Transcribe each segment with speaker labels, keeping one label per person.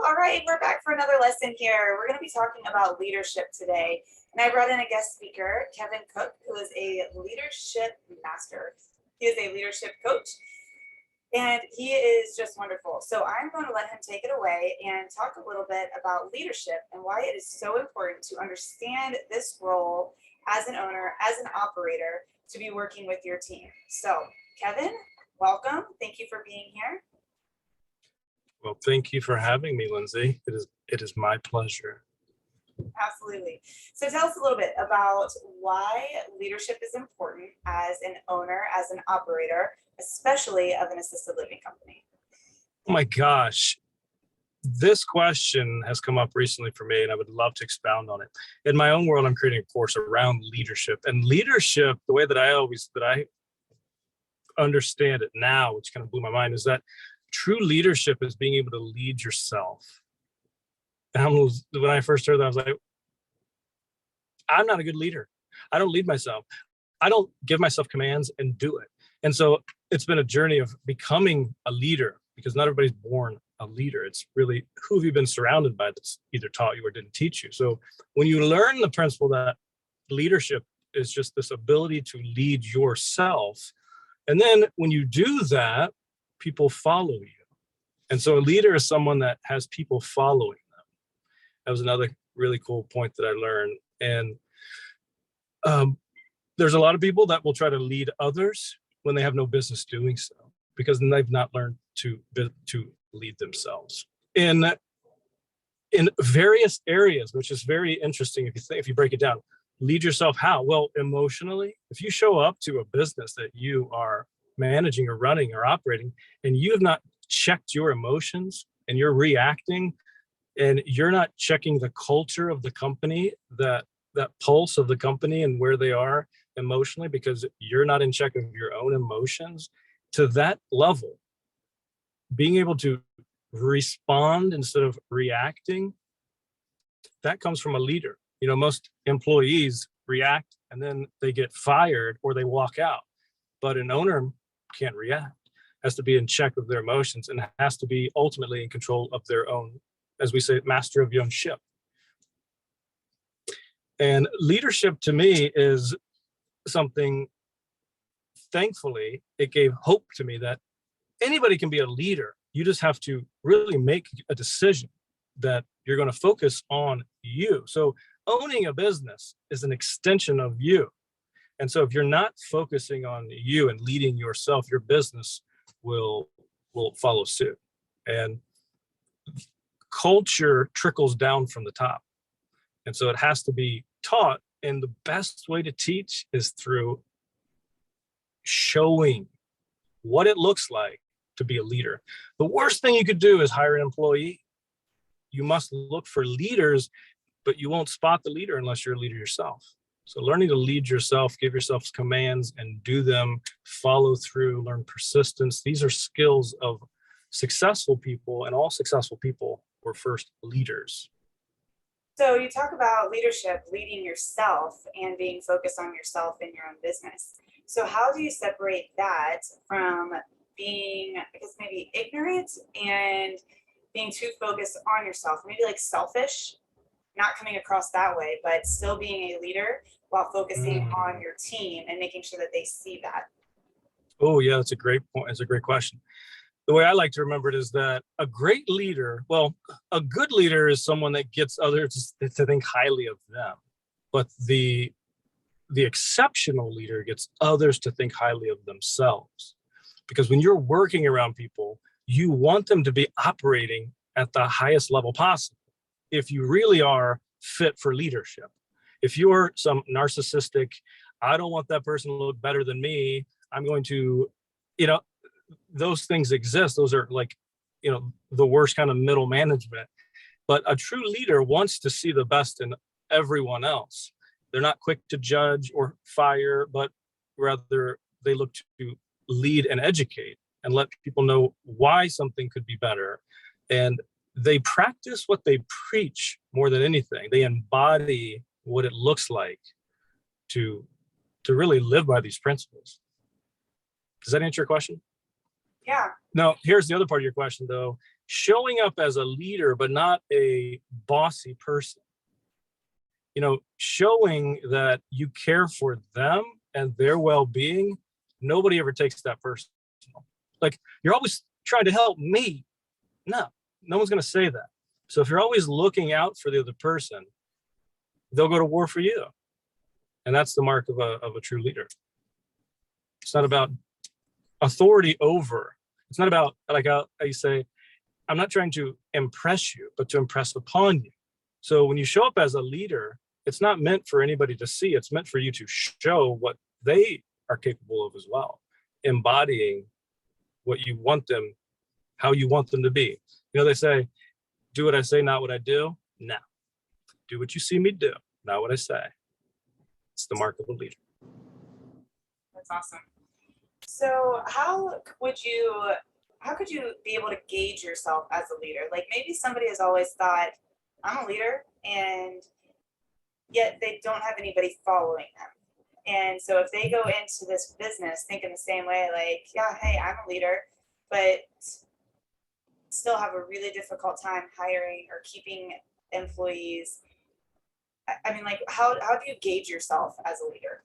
Speaker 1: All right, we're back for another lesson here. We're going to be talking about leadership today. And I brought in a guest speaker, Kevin Koch, who is a leadership master. He is a leadership coach, and he is just wonderful. So I'm going to let him take it away and talk a little bit about leadership and why it is so important to understand this role as an owner, as an operator, to be working with your team. So, Kevin, welcome. Thank you for being here.
Speaker 2: Well, thank you for having me, Lindsay. It is my pleasure.
Speaker 1: Absolutely. So tell us a little bit about why leadership is important as an owner, as an operator, especially of an assisted living company.
Speaker 2: Oh my gosh. This question has come up recently for me, and I would love to expound on it. In my own world, I'm creating a course around leadership. And leadership, the way that I understand it now, which kind of blew my mind, is that true leadership is being able to lead yourself. And when I first heard that, I was like, I'm not a good leader. I don't lead myself. I don't give myself commands and do it. And so it's been a journey of becoming a leader, because not everybody's born a leader. It's really who have you been surrounded by that's either taught you or didn't teach you. So when you learn the principle that leadership is just this ability to lead yourself, and then when you do that, people follow you. And so a leader is someone that has people following them. That was another really cool point that I learned. And there's a lot of people that will try to lead others when they have no business doing so, because they've not learned to lead themselves in various areas, which is very interesting if you break it down. Lead yourself how? Well, emotionally. If you show up to a business that you are managing or running or operating, and you have not checked your emotions and you're reacting, and you're not checking the culture of the company, that pulse of the company and where they are emotionally, because you're not in check of your own emotions, to that level, being able to respond instead of reacting, that comes from a leader. You know, most employees react and then they get fired or they walk out, but an owner can't react, has to be in check of their emotions, and has to be ultimately in control of their own, as we say, master of your own ship. And leadership to me is something, thankfully, it gave hope to me that anybody can be a leader. You just have to really make a decision that you're going to focus on you. So owning a business is an extension of you. And so if you're not focusing on you and leading yourself, your business will follow suit. And culture trickles down from the top. And so it has to be taught. And the best way to teach is through showing what it looks like to be a leader. The worst thing you could do is hire an employee. You must look for leaders, but you won't spot the leader unless you're a leader yourself. So learning to lead yourself, give yourself commands and do them, follow through, learn persistence. These are skills of successful people, and all successful people were first leaders.
Speaker 1: So you talk about leadership, leading yourself and being focused on yourself in your own business. So how do you separate that from being, I guess, maybe ignorant and being too focused on yourself, maybe like selfish, not coming across that way, but still being a leader while focusing on your team and making sure that they see that?
Speaker 2: Oh yeah, that's a great point. It's a great question. The way I like to remember it is that a great leader, well, a good leader is someone that gets others to think highly of them. But the exceptional leader gets others to think highly of themselves. Because when you're working around people, you want them to be operating at the highest level possible. If you really are fit for leadership. If you're some narcissistic, I don't want that person to look better than me, I'm going to, those things exist. Those are like, the worst kind of middle management. But a true leader wants to see the best in everyone else. They're not quick to judge or fire, but rather they look to lead and educate and let people know why something could be better. And they practice what they preach more than anything. They embody what it looks like to really live by these principles. Does that answer your question?
Speaker 1: Yeah.
Speaker 2: Now, here's the other part of your question, though. showing up as a leader, but not a bossy person. Showing that you care for them and their well-being. Nobody ever takes that personal. Like, you're always trying to help me. No one's going to say that. So if you're always looking out for the other person, they'll go to war for you. And that's the mark of a true leader. It's not about authority over. It's not about, like how you say, I'm not trying to impress you, but to impress upon you. So when you show up as a leader, it's not meant for anybody to see. It's meant for you to show what they are capable of as well, embodying what you want them, how you want them to be. They say, do what I say, not what I do. No, do what you see me do, not what I say. It's the mark of a leader.
Speaker 1: That's awesome. So how could you be able to gauge yourself as a leader? Like, maybe somebody has always thought, I'm a leader, and yet they don't have anybody following them. And so if they go into this business thinking the same way, like, yeah, hey, I'm a leader, but still have a really difficult time hiring or keeping employees. I mean, like, how do you gauge yourself as a leader?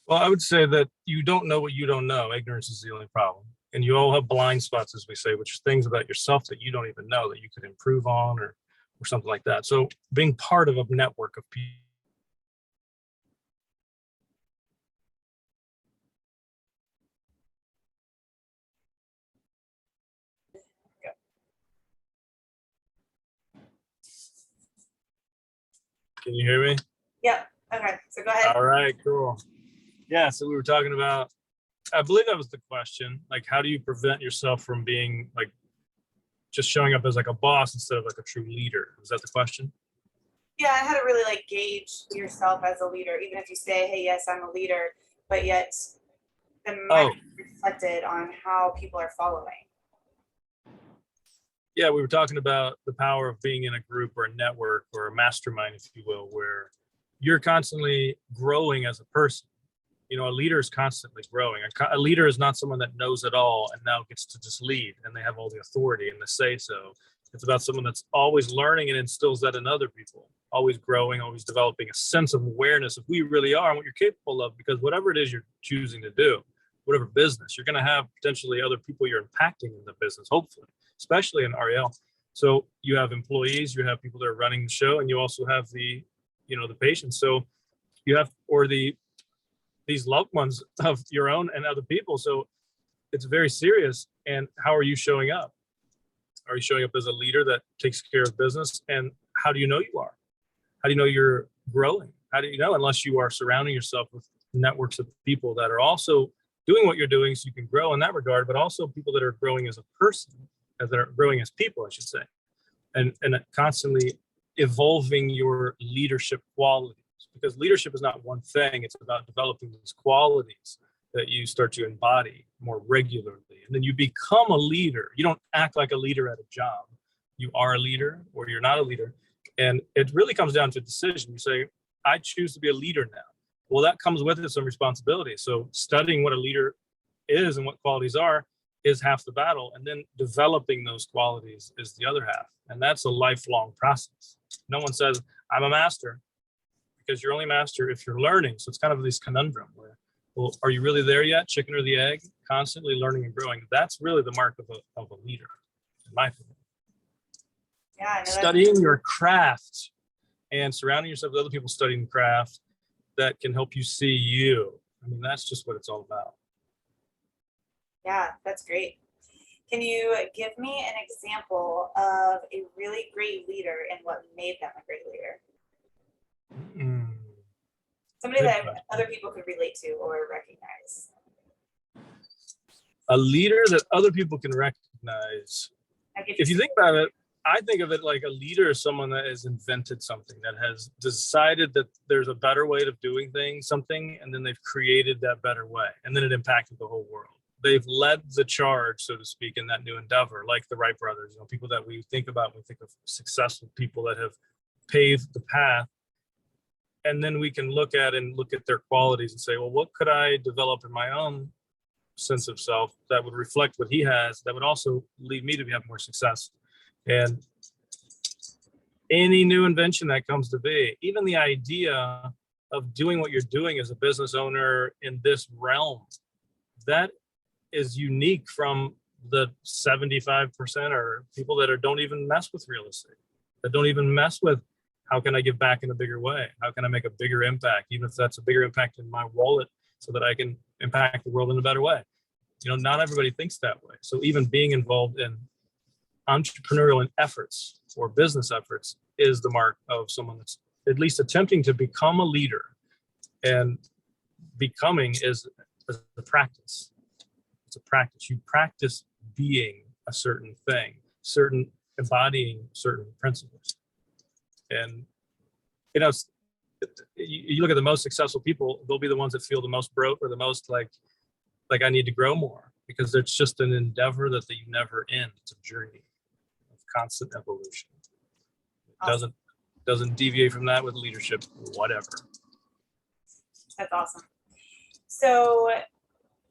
Speaker 2: Well, I would say that you don't know what you don't know. Ignorance is the only problem. And you all have blind spots, as we say, which are things about yourself that you don't even know that you could improve on or something like that. So being part of a network of people. Can you hear me?
Speaker 1: Yeah. Okay. So go ahead.
Speaker 2: All right, cool. Yeah. So we were talking about, I believe that was the question. Like, how do you prevent yourself from being like just showing up as like a boss instead of like a true leader? Was that the question?
Speaker 1: Yeah, and how to really like gauge yourself as a leader, even if you say, hey, yes, I'm a leader, but yet the might be reflected on how people are following.
Speaker 2: Yeah, we were talking about the power of being in a group or a network or a mastermind, if you will, where you're constantly growing as a person. A leader is constantly growing. A leader is not someone that knows it all and now gets to just lead and they have all the authority and the say so. It's about someone that's always learning and instills that in other people, always growing, always developing a sense of awareness of who you really are and what you're capable of, because whatever it is you're choosing to do, whatever business, you're going to have potentially other people you're impacting in the business, hopefully, especially in REL. So you have employees, you have people that are running the show, and you also have the patients. So you have, or these loved ones of your own and other people. So it's very serious. And how are you showing up? Are you showing up as a leader that takes care of business? And how do you know you are? How do you know you're growing? How do you know, unless you are surrounding yourself with networks of people that are also doing what you're doing so you can grow in that regard, but also people that are growing as a person, that are growing as people, I should say, and constantly evolving your leadership qualities. Because leadership is not one thing. It's about developing these qualities that you start to embody more regularly. And then you become a leader. You don't act like a leader at a job. You are a leader or you're not a leader. And it really comes down to a decision. You say, I choose to be a leader now. Well, that comes with it some responsibility. So studying what a leader is and what qualities are is half the battle. And then developing those qualities is the other half. And that's a lifelong process. No one says, I'm a master, because you're only master if you're learning. So it's kind of this conundrum where, well, are you really there yet? Chicken or the egg? Constantly learning and growing. That's really the mark of a leader, in my opinion.
Speaker 1: Yeah,
Speaker 2: studying your craft and surrounding yourself with other people studying the craft that can help you see you. I mean, that's just what it's all about.
Speaker 1: Yeah, that's great. Can you give me an example of a really great leader and what made them a great leader? Somebody that other people could relate to or recognize.
Speaker 2: A leader that other people can recognize. If you think about it, I think of it like a leader is someone that has invented something, that has decided that there's a better way of doing things, something, and then they've created that better way. And then it impacted the whole world. They've led the charge, so to speak, in that new endeavor, like the Wright brothers, people that we think about when we think of successful people that have paved the path. And then we can look at their qualities and say, well, what could I develop in my own sense of self that would reflect what he has, that would also lead me to have more success. And any new invention that comes to be, even the idea of doing what you're doing as a business owner in this realm, that is unique from the 75% or people that don't even mess with real estate, that don't even mess with how can I give back in a bigger way? How can I make a bigger impact, even if that's a bigger impact in my wallet, so that I can impact the world in a better way? You know, not everybody thinks that way. So even being involved in entrepreneurial efforts or business efforts is the mark of someone that's at least attempting to become a leader. And becoming is a practice. It's a practice. You practice being a certain thing, embodying certain principles. And, you know, you look at the most successful people, they'll be the ones that feel the most broke or the most like I need to grow more, because it's just an endeavor that you never end. It's a journey of constant evolution. It doesn't deviate from that with leadership, whatever.
Speaker 1: That's awesome. So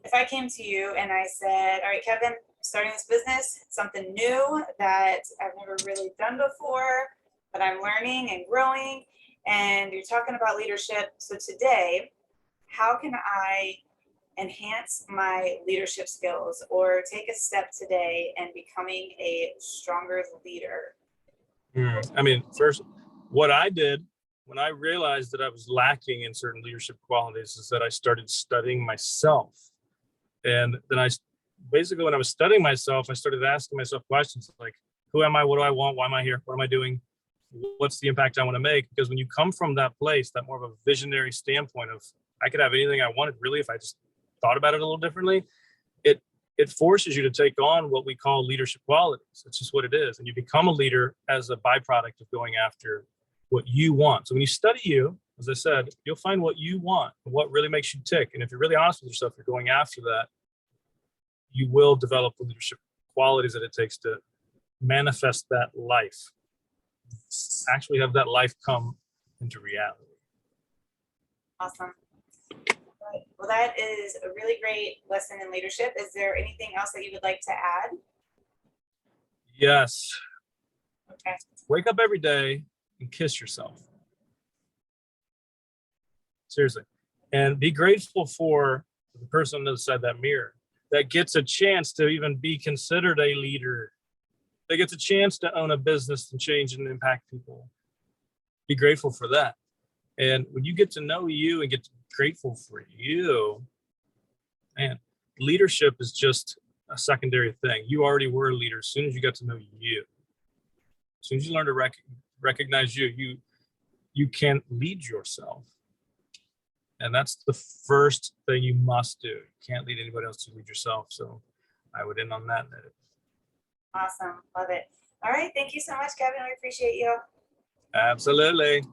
Speaker 1: if I came to you and I said, all right, Kevin, starting this business, something new that I've never really done before, but I'm learning and growing, and you're talking about leadership. So today, how can I enhance my leadership skills or take a step today in becoming a stronger leader?
Speaker 2: I mean, first, what I did when I realized that I was lacking in certain leadership qualities is that I started studying myself. And then basically when I was studying myself, I started asking myself questions like, who am I? What do I want? Why am I here? What am I doing? What's the impact I want to make? Because when you come from that place, that more of a visionary standpoint of I could have anything I wanted, really, if I just thought about it a little differently, it forces you to take on what we call leadership qualities. It's just what it is. And you become a leader as a byproduct of going after what you want. So when you study you, as I said, you'll find what you want and what really makes you tick. And if you're really honest with yourself, you're going after that, you will develop the leadership qualities that it takes to manifest that life, actually have that life come into reality.
Speaker 1: Awesome. Well, that is a really great lesson in leadership. Is there anything else that you would like to add?
Speaker 2: Yes.
Speaker 1: Okay.
Speaker 2: Wake up every day and kiss yourself. Seriously. And be grateful for the person inside that mirror that gets a chance to even be considered a leader. That gets a chance to own a business and change and impact people. Be grateful for that. And when you get to know you and get grateful for you, man, leadership is just a secondary thing. You already were a leader as soon as you got to know you. As soon as you learn to recognize you can lead yourself. And that's the first thing you must do. You can't lead anybody else to lead yourself. So I would end on that note.
Speaker 1: Awesome. Love it. All right. Thank you so much, Kevin. I appreciate you.
Speaker 2: Absolutely.